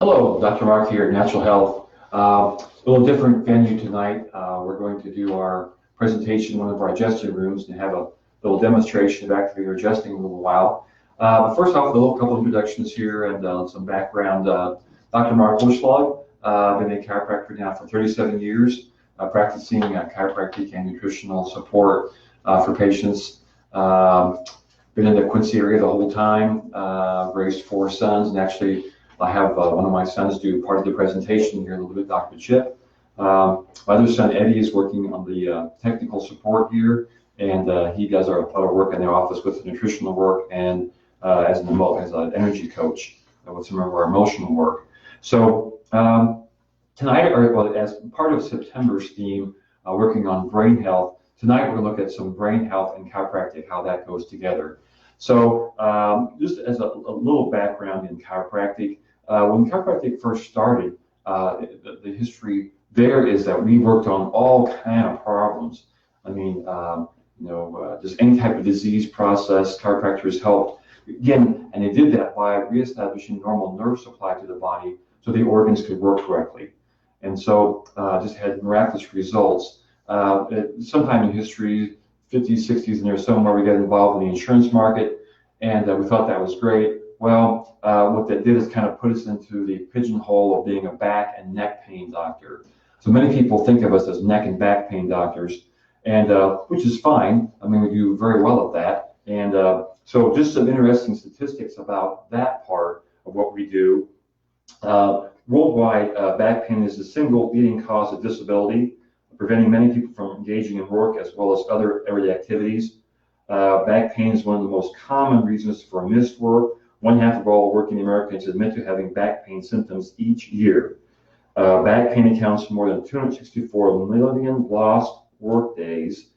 Hello, Dr. Mark here at Natural Health. A little different venue tonight. We're going to do our presentation in one of our adjusting rooms and have a little demonstration of actually adjusting a little while. But first off, a little couple of introductions here and some background. Dr. Mark Bushlag, I've been a chiropractor now for 37 years, practicing chiropractic and nutritional support for patients. Been in the Quincy area the whole time, raised 4 sons, and actually I have one of my sons do part of the presentation here a little bit, Dr. Chip. My other son, Eddie, is working on the technical support here, and he does our work in the office with the nutritional work and as an energy coach with some of our emotional work. So tonight, as part of September's theme, working on brain health, tonight we're going to look at some brain health and chiropractic, how that goes together. So just as a little background in chiropractic, when chiropractic first started, the history there is that we worked on all kind of problems. I mean, just any type of disease process, chiropractors helped. Again, and they did that by reestablishing normal nerve supply to the body so the organs could work correctly. And so just had miraculous results. Sometime in history, 50s, 60s, and there's somewhere we got involved in the insurance market, and we thought that was great. Well, what that did is kind of put us into the pigeonhole of being a back and neck pain doctor. So many people think of us as neck and back pain doctors, and which is fine. I mean, we do very well at that. And so just some interesting statistics about that part of what we do. Worldwide, back pain is the single leading cause of disability, preventing many people from engaging in work as well as other everyday activities. Back pain is one of the most common reasons for missed work. 1/2 of all working Americans admit to having back pain symptoms each year. Back pain accounts for more than 264 million lost work days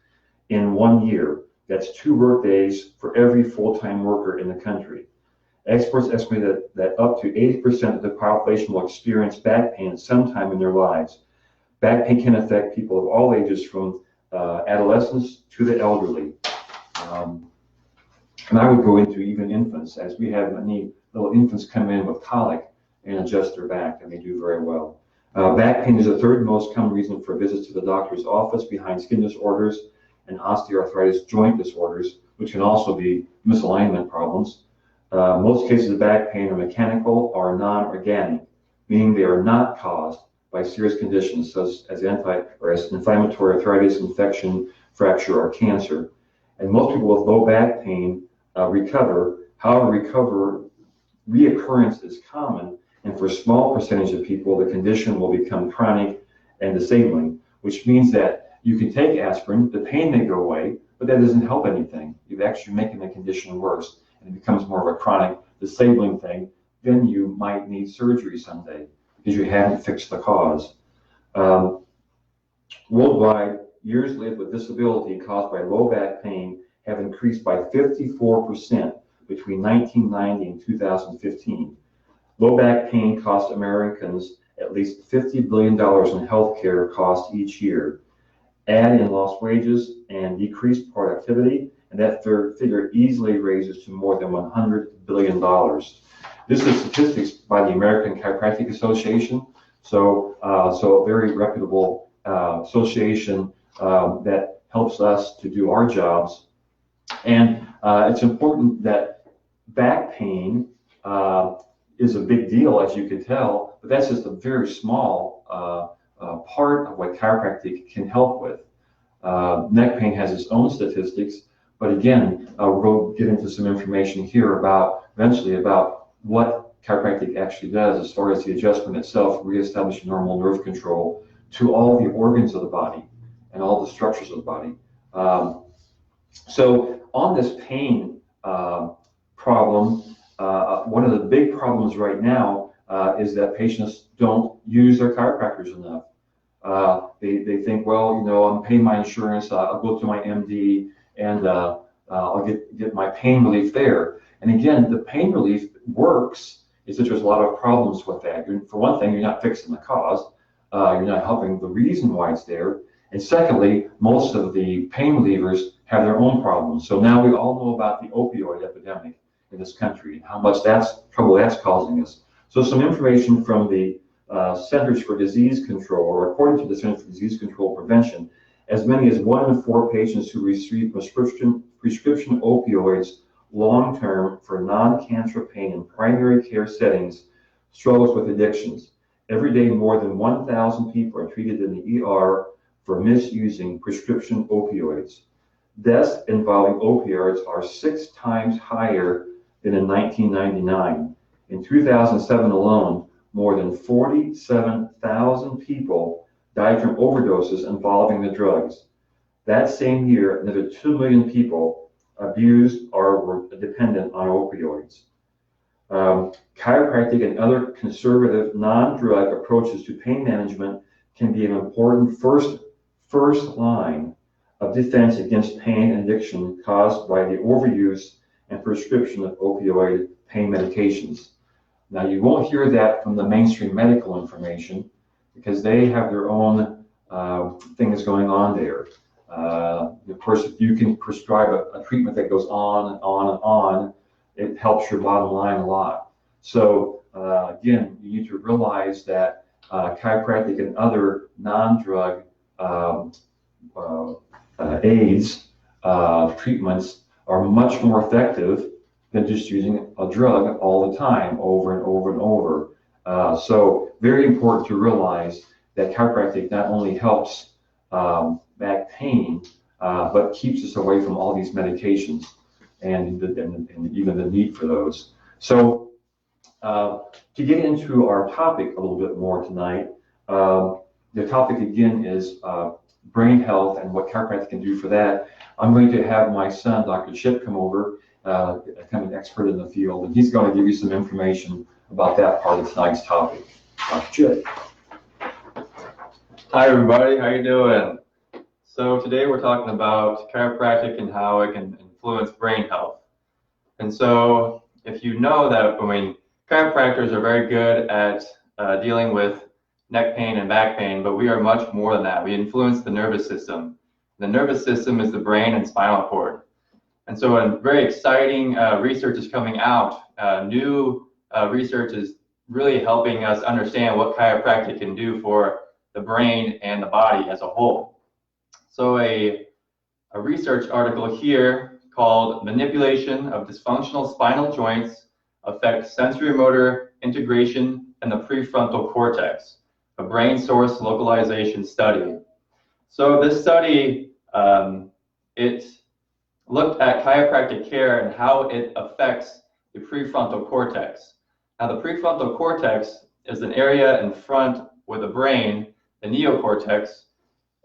in 1 year. That's 2 work days for every full-time worker in the country. Experts estimate that up to 80% of the population will experience back pain at some time in their lives. Back pain can affect people of all ages, from adolescents to the elderly. And I would go into even infants, as we have many little infants come in with colic and adjust their back, and they do very well. Back pain is the 3rd most common reason for visits to the doctor's office, behind skin disorders and osteoarthritis joint disorders, which can also be misalignment problems. Most cases of back pain are mechanical or non-organic, meaning they are not caused by serious conditions such as inflammatory arthritis, infection, fracture, or cancer. And most people with low back pain recover. However, reoccurrence is common, and for a small percentage of people, the condition will become chronic and disabling, which means that you can take aspirin, the pain may go away, but that doesn't help anything. You're actually making the condition worse, and it becomes more of a chronic, disabling thing. Then you might need surgery someday because you haven't fixed the cause. Worldwide, years lived with disability caused by low back pain have increased by 54% between 1990 and 2015. Low back pain costs Americans at least $50 billion in healthcare costs each year. Add in lost wages and decreased productivity, and that figure easily raises to more than $100 billion. This is statistics by the American Chiropractic Association, so a very reputable association that helps us to do our jobs. And it's important that back pain is a big deal, as you can tell, but that's just a very small part of what chiropractic can help with. Neck pain has its own statistics, but again, we'll get into some information here eventually about what chiropractic actually does as far as the adjustment itself, reestablishing normal nerve control to all the organs of the body and all the structures of the body. So on this pain problem, one of the big problems right now is that patients don't use their chiropractors enough. They think, well, I'm paying my insurance, I'll go to my MD and I'll get my pain relief there. And again, the pain relief works. It's that there's a lot of problems with that. For one thing, you're not fixing the cause. You're not helping the reason why it's there. And secondly, most of the pain relievers have their own problems. So now we all know about the opioid epidemic in this country and how much trouble that's causing us. So some information from the Centers for Disease Control, or according to the Centers for Disease Control Prevention, as many as 1 in 4 patients who receive prescription opioids long-term for non-cancer pain in primary care settings struggles with addictions. Every day, more than 1,000 people are treated in the ER for misusing prescription opioids. Deaths involving opioids are 6 times higher than in 1999. In 2007 alone, more than 47,000 people died from overdoses involving the drugs. That same year, another 2 million people abused or were dependent on opioids. Chiropractic and other conservative non-drug approaches to pain management can be an important first line of defense against pain and addiction caused by the overuse and prescription of opioid pain medications. Now, you won't hear that from the mainstream medical information because they have their own things going on there. Of course, if you can prescribe a treatment that goes on and on and on, it helps your bottom line a lot. So again, you need to realize that chiropractic and other non-drug aids, treatments are much more effective than just using a drug all the time, over and over and over. So very important to realize that chiropractic not only helps back pain, but keeps us away from all these medications and even the need for those. So to get into our topic a little bit more tonight, the topic again is brain health and what chiropractic can do for that. I'm going to have my son, Dr. Chip, come over, kind of an expert in the field, and he's going to give you some information about that part of tonight's topic. Dr. Chip. Hi everybody, how you doing? So today we're talking about chiropractic and how it can influence brain health. And so if you know that, chiropractors are very good at dealing with neck pain and back pain, but we are much more than that. We influence the nervous system. The nervous system is the brain and spinal cord. And so a very exciting research is coming out. New research is really helping us understand what chiropractic can do for the brain and the body as a whole. So a research article here called Manipulation of Dysfunctional Spinal Joints Affect Sensory-Motor Integration in the Prefrontal Cortex, a brain source localization study. So this study, it looked at chiropractic care and how it affects the prefrontal cortex. Now the prefrontal cortex is an area in front with the brain, the neocortex,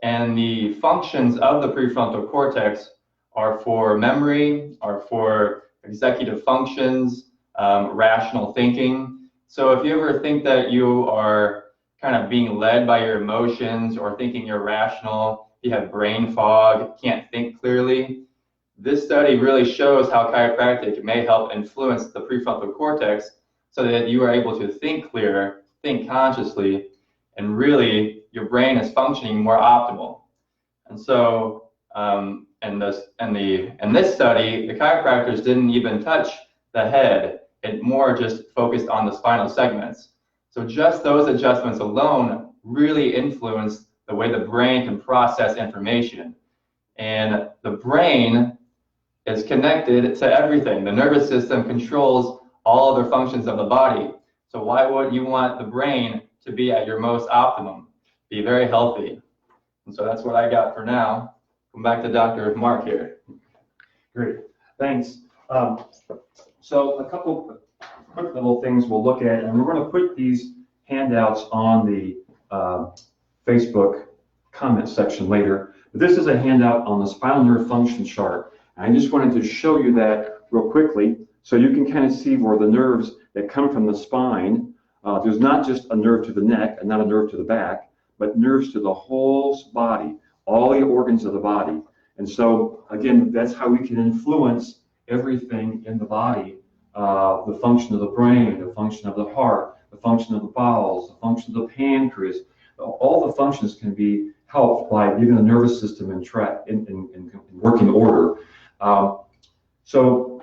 and the functions of the prefrontal cortex are for memory, are for executive functions, rational thinking. So if you ever think that you are kind of being led by your emotions or thinking you're rational, you have brain fog, can't think clearly, this study really shows how chiropractic may help influence the prefrontal cortex so that you are able to think clearer, think consciously, and really your brain is functioning more optimal. And so in this study, the chiropractors didn't even touch the head. It more just focused on the spinal segments. So just those adjustments alone really influence the way the brain can process information. And the brain is connected to everything. The nervous system controls all other functions of the body. So why wouldn't you want the brain to be at your most optimum, be very healthy? And so that's what I got for now. Come back to Dr. Mark here. Great, thanks. So a couple quick little things we'll look at, and we're going to put these handouts on the Facebook comment section later. But this is a handout on the spinal nerve function chart. I just wanted to show you that real quickly so you can kind of see where the nerves that come from the spine, there's not just a nerve to the neck and not a nerve to the back, but nerves to the whole body, all the organs of the body. And so, again, that's how we can influence everything in the body, the function of the brain, the function of the heart, the function of the bowels, the function of the pancreas. All the functions can be helped by getting the nervous system in working order. So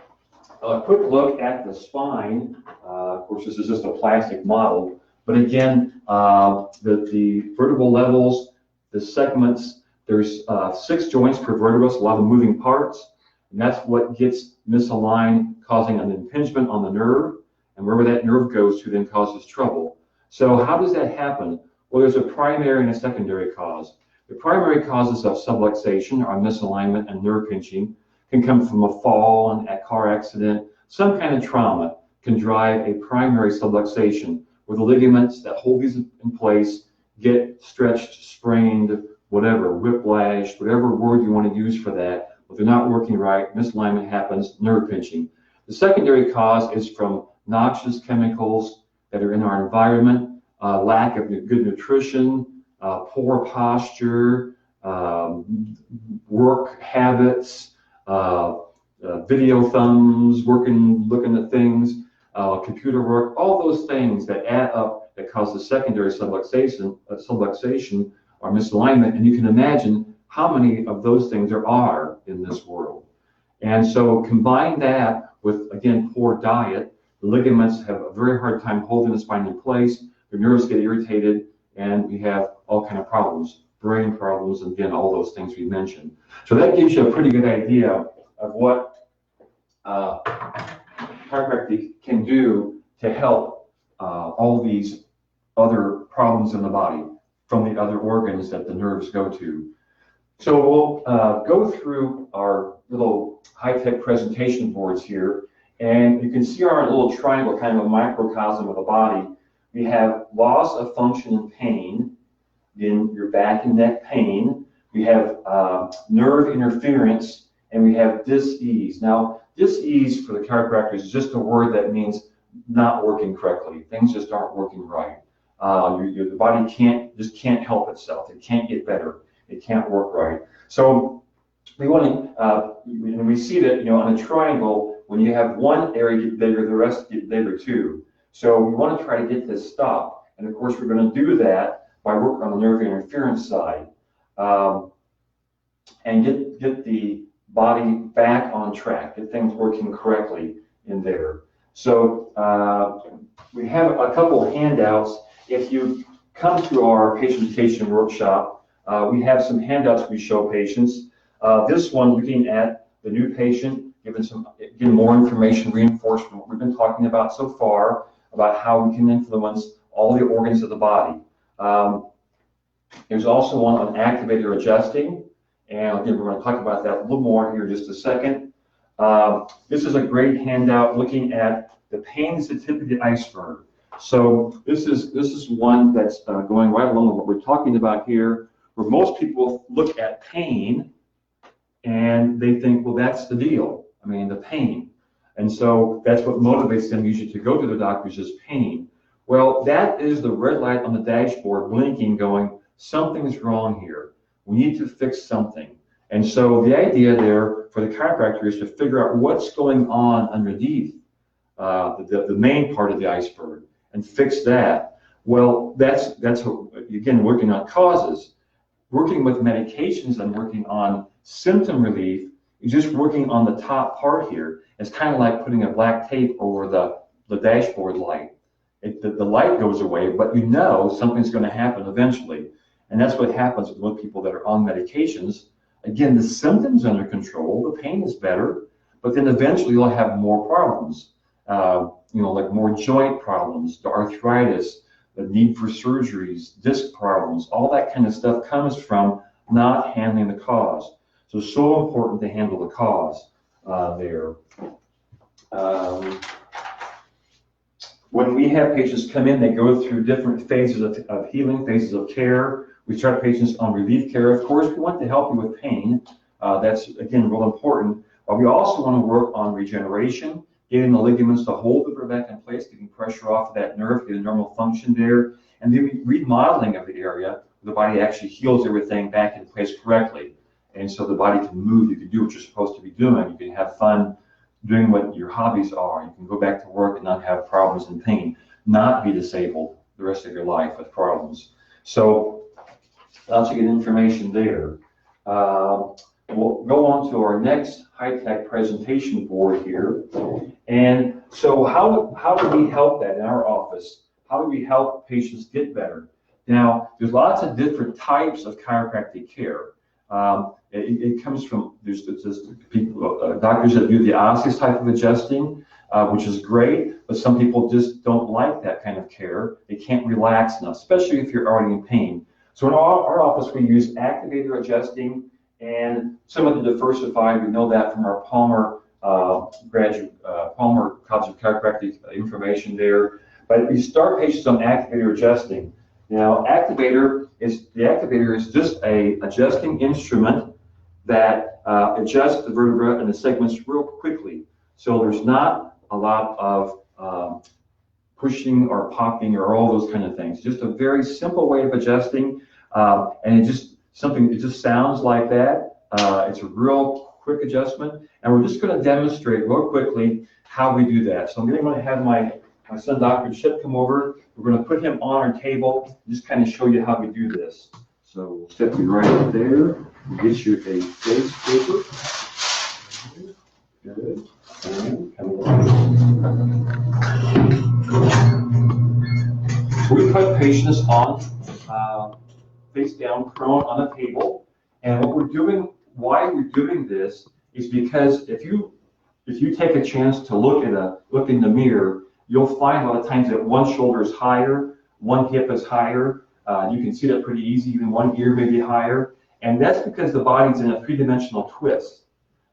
A quick look at the spine. Of course, this is just a plastic model, but again, the vertebral levels, the segments, there's 6 joints per vertebra, so a lot of moving parts, and that's what gets misaligned, causing an impingement on the nerve, and wherever that nerve goes to then causes trouble. So how does that happen? Well, there's a primary and a secondary cause. The primary causes of subluxation or misalignment and nerve pinching can come from a fall, a car accident, some kind of trauma can drive a primary subluxation, where the ligaments that hold these in place get stretched, sprained, whatever, whiplash, whatever word you want to use for that. If they're not working right, misalignment happens, nerve pinching. The secondary cause is from noxious chemicals that are in our environment, lack of good nutrition, poor posture, work habits, video thumbs, looking at things, computer work, all those things that add up that cause the secondary subluxation or misalignment. And you can imagine how many of those things there are in this world. And so combine that with, again, poor diet. The ligaments have a very hard time holding the spine in place. The nerves get irritated, and we have all kind of problems, brain problems, and again, all those things we mentioned. So that gives you a pretty good idea of what chiropractic can do to help all these other problems in the body from the other organs that the nerves go to. So we'll go through our little high-tech presentation boards here, and you can see our little triangle, kind of a microcosm of the body. We have loss of function and pain, again, your back and neck pain. We have nerve interference, and we have dis-ease. Now, dis-ease for the chiropractor is just a word that means not working correctly. Things just aren't working right. The body just can't help itself. It can't get better. It can't work right. So we want to, when we see that, on a triangle, when you have one area get bigger, the rest get bigger too. So we want to try to get this stopped. And of course, we're going to do that by working on the nerve interference side and get the body back on track, get things working correctly in there. So we have a couple of handouts. If you come to our patient education workshop, we have some handouts we show patients. This one looking at the new patient, giving more information, reinforcement what we've been talking about so far, about how we can influence all the organs of the body. There's also one on activator adjusting, and again, we're going to talk about that a little more here in just a second. This is a great handout looking at the pain is the tip of the iceberg. So this is one that's going right along with what we're talking about here, where most people look at pain and they think, well, that's the deal. I mean, the pain. And so that's what motivates them usually to go to the doctors is pain. Well, that is the red light on the dashboard blinking, going, something's wrong here. We need to fix something. And so the idea there for the chiropractor is to figure out what's going on underneath the main part of the iceberg and fix that. Well, that's again, working on causes. Working with medications and working on symptom relief is just working on the top part here. It's kind of like putting a black tape over the dashboard light. The light goes away, but you know something's going to happen eventually. And that's what happens with most people that are on medications. Again, the symptoms are under control, the pain is better, but then eventually you'll have more problems. Like more joint problems, the arthritis, the need for surgeries, disc problems, all that kind of stuff comes from not handling the cause. So important to handle the cause there. When we have patients come in, they go through different phases of healing, phases of care. We start patients on relief care. Of course, we want to help you with pain. That's, again, real important. But we also want to work on regeneration, getting the ligaments to hold the nerve back in place, getting pressure off of that nerve, getting normal function there, and then remodeling of the area where the body actually heals everything back in place correctly. And so the body can move, you can do what you're supposed to be doing, you can have fun doing what your hobbies are, you can go back to work and not have problems and pain, not be disabled the rest of your life with problems. So lots of good information there. We'll go on to our next high-tech presentation board here. And so how do we help that in our office? How do we help patients get better? Now, there's lots of different types of chiropractic care. It comes from, there's people, doctors that do the osseous type of adjusting, which is great, but some people just don't like that kind of care. They can't relax enough, especially if you're already in pain. So in our office, we use activator adjusting and some of the diversified. We know that from our Palmer Palmer College of Chiropractic information there. But we start patients on activator adjusting. Now, the activator is just a adjusting instrument that adjusts the vertebra and the segments real quickly. So there's not a lot of pushing or popping or all those kind of things. Just a very simple way of adjusting, and it just sounds like that. It's a real quick adjustment, and we're just going to demonstrate real quickly how we do that. So I'm going to have my son, Dr. Chip, come over. We're going to put him on our table and just kind of show you how we do this. So we'll step you right up there. We'll get you a face paper. Good. And coming on. So we put patients on face down, prone on a table. And why we're doing this is because if you take a chance to look in the mirror, you'll find a lot of times that one shoulder is higher, one hip is higher. You can see that pretty easy. Even one ear may be higher. And that's because the body's in a three-dimensional twist.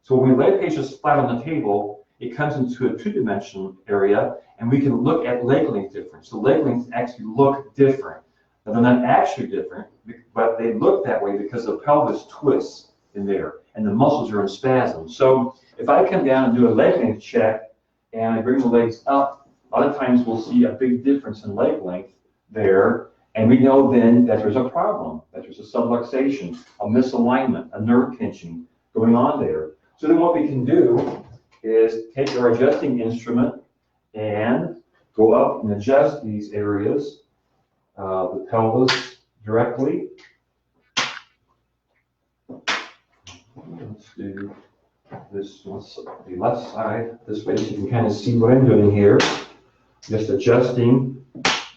So when we lay patients flat on the table, it comes into a two-dimensional area, and we can look at leg length difference. So leg lengths actually look different. Now, they're not actually different, but they look that way because the pelvis twists in there, and the muscles are in spasm. So if I come down and do a leg length check, and I bring the legs up, a lot of times we'll see a big difference in leg length there, and we know then that there's a problem, that there's a subluxation, a misalignment, a nerve pinching going on there. So then what we can do is take our adjusting instrument and go up and adjust these areas, the pelvis directly. Let's do this, the left side this way, so you can kind of see what I'm doing here. Just adjusting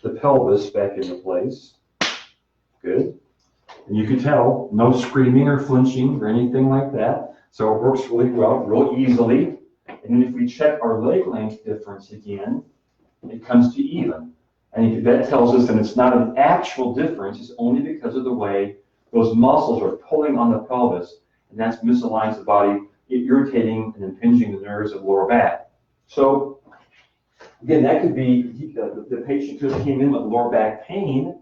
the pelvis back into place. Good. And you can tell, no screaming or flinching or anything like that. So it works really well, real easily. And then if we check our leg length difference again, it comes to even. And that tells us that it's not an actual difference, it's only because of the way those muscles are pulling on the pelvis, and that misaligns the body, irritating and impinging the nerves of the lower back. So again, that could be, the patient could have came in with lower back pain,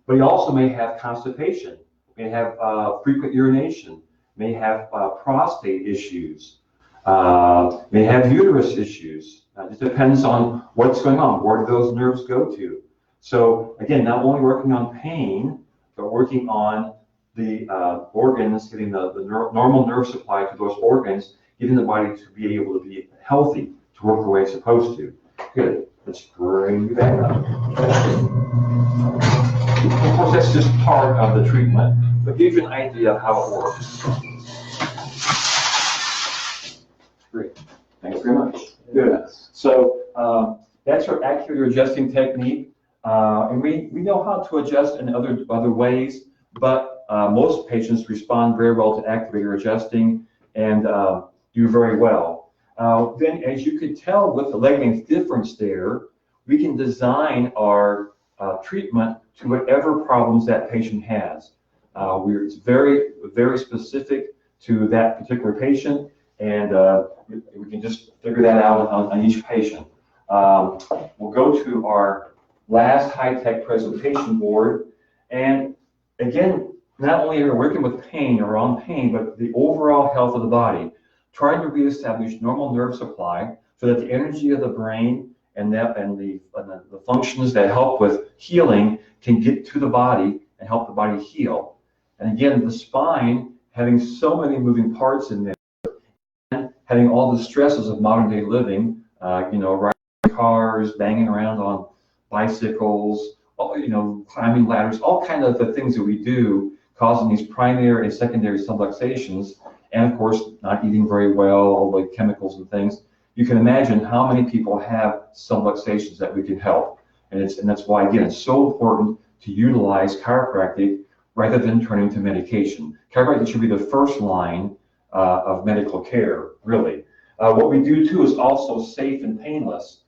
but he also may have constipation, may have frequent urination, may have prostate issues, may have uterus issues. It depends on what's going on, where do those nerves go to. So again, not only working on pain, but working on the organs, getting the normal nerve supply to those organs, getting the body to be able to be healthy, to work the way it's supposed to. Good. Let's bring you back up. Of course, that's just part of the treatment, but give you an idea of how it works. Great. Thanks very much. Good. So that's our activator adjusting technique, and we know how to adjust in other ways, but most patients respond very well to activator adjusting and do very well. Then, as you could tell with the leg length difference there, we can design our treatment to whatever problems that patient has. It's very, very specific to that particular patient, and we can just figure that out on each patient. We'll go to our last high-tech presentation board, and again, not only are we working with pain or on pain, but the overall health of the body, trying to reestablish normal nerve supply so that the energy of the brain and the functions that help with healing can get to the body and help the body heal. And again, the spine, having so many moving parts in there, and having all the stresses of modern day living, riding cars, banging around on bicycles, climbing ladders, all kind of the things that we do, causing these primary and secondary subluxations. and of course not eating very well, all the chemicals and things, you can imagine how many people have subluxations that we can help. And that's why, again, it's so important to utilize chiropractic rather than turning to medication. Chiropractic should be the first line of medical care, really. What we do too is also safe and painless.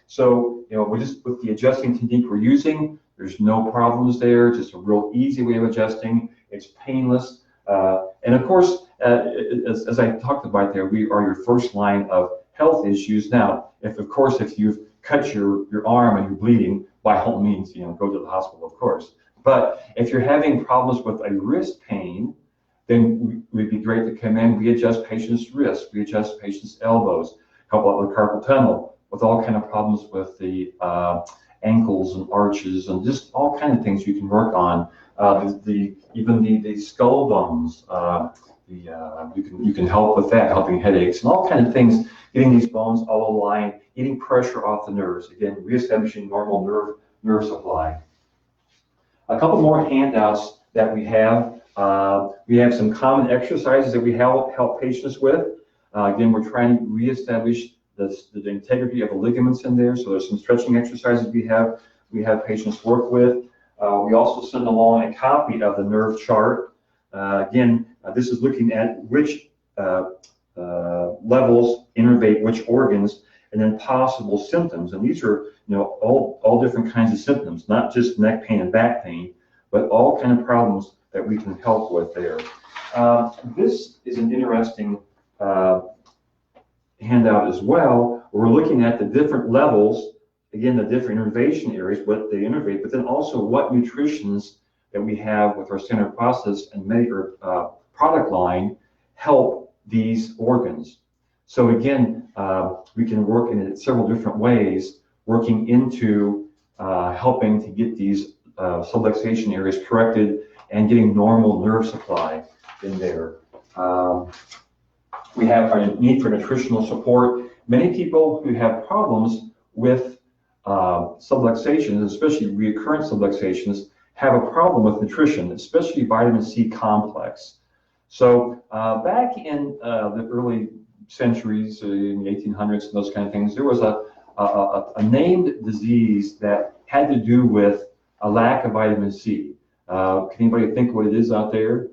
So, we're just with the adjusting technique we're using, there's no problems there, just a real easy way of adjusting. It's painless. And of course, as I talked about there, we are your first line of health issues. Now, if you've cut your arm and you're bleeding, by all means, go to the hospital, of course. But if you're having problems with a wrist pain, then we'd be great to come in. We adjust patients' wrists, we adjust patients' elbows, help out with carpal tunnel, with all kind of problems with the ankles and arches and just all kind of things you can work on. Even the skull bones, you can help with that, helping headaches and all kind of things, getting these bones all aligned, getting pressure off the nerves. Again, reestablishing normal nerve supply. A couple more handouts that we have. We have some common exercises that we help patients with. Again, we're trying to reestablish the integrity of the ligaments in there. So there's some stretching exercises we have patients work with. We also send along a copy of the nerve chart. Again, this is looking at which levels innervate which organs, and then possible symptoms. And these are, all different kinds of symptoms, not just neck pain and back pain, but all kind of problems that we can help with there. This is an interesting handout as well. We're looking at the different levels, again, the different innervation areas, what they innervate, but then also what nutritions that we have with our standard process and product line help these organs. So again, we can work in it several different ways, working into helping to get these subluxation areas corrected and getting normal nerve supply in there. We have our need for nutritional support. Many people who have problems with subluxations, especially recurrent subluxations, have a problem with nutrition, especially vitamin C complex. So back in the early centuries, in the 1800s and those kind of things, there was a named disease that had to do with a lack of vitamin C. Can anybody think what it is out there?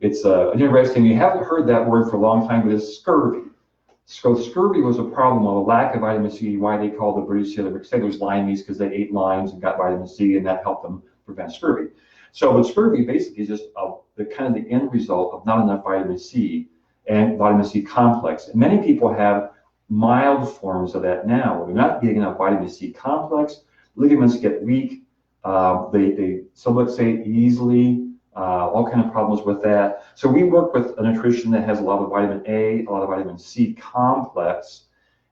It's interesting, you haven't heard that word for a long time, but it's scurvy. So scurvy was a problem of a lack of vitamin C, why they called the British sailors limeys, because they ate limes and got vitamin C, and that helped them prevent scurvy. So the scurvy basically is just the end result of not enough vitamin C and vitamin C complex. And many people have mild forms of that now. They're not getting enough vitamin C complex, ligaments get weak, they subluxate easily, all kind of problems with that. So we work with a nutrition that has a lot of vitamin A, a lot of vitamin C complex,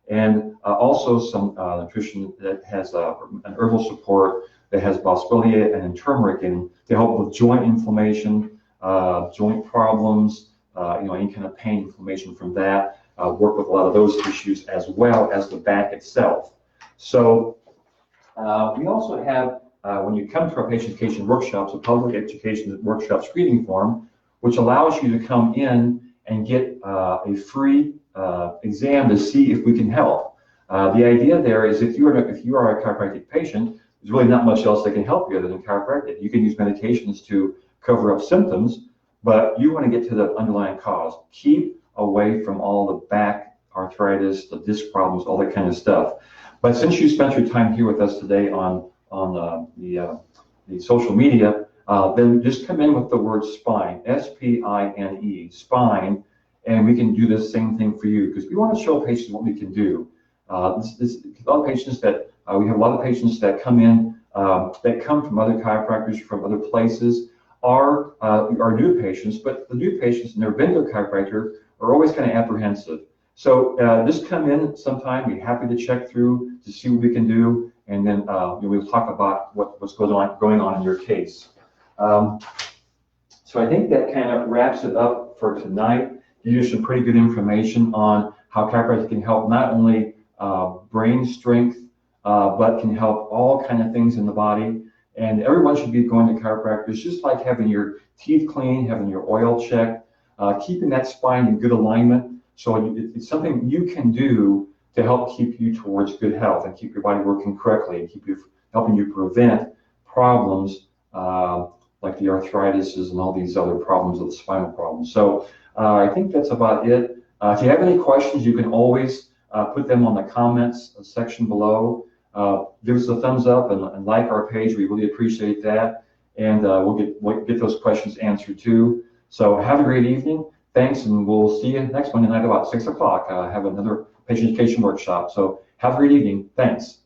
and also some nutrition that has an herbal support that has boswellia and turmeric in to help with joint inflammation, joint problems, any kind of pain, inflammation from that. Work with a lot of those issues as well as the back itself. So we also have, when you come to our patient education workshops, a public education workshop screening form, which allows you to come in and get a free exam to see if we can help. The idea there is if you are a chiropractic patient, there's really not much else that can help you other than chiropractic. You can use medications to cover up symptoms, but you want to get to the underlying cause. Keep away from all the back arthritis, the disc problems, all that kind of stuff. But since you spent your time here with us today on the social media, then just come in with the word spine, S-P-I-N-E, spine, and we can do the same thing for you because we want to show patients what we can do. A lot of patients we have a lot of patients that come in that come from other chiropractors from other places are new patients, but the new patients and their vendor chiropractor are always kind of apprehensive. So just come in sometime. We're happy to check through to see what we can do, and then we'll talk about what's going on in your case. So I think that kind of wraps it up for tonight. Give you some pretty good information on how chiropractic can help not only brain strength, but can help all kind of things in the body. And everyone should be going to chiropractors, just like having your teeth cleaned, having your oil checked. keeping that spine in good alignment. So it's something you can do to help keep you towards good health and keep your body working correctly and helping you prevent problems like the arthritis and all these other problems of the spinal problems. So I think that's about it. If you have any questions, you can always put them on the comments section below. Give us a thumbs up and like our page. We really appreciate that. And we'll get those questions answered too. So have a great evening. Thanks, and we'll see you next Monday night about 6 o'clock. Have another patient education workshop. So have a great evening. Thanks.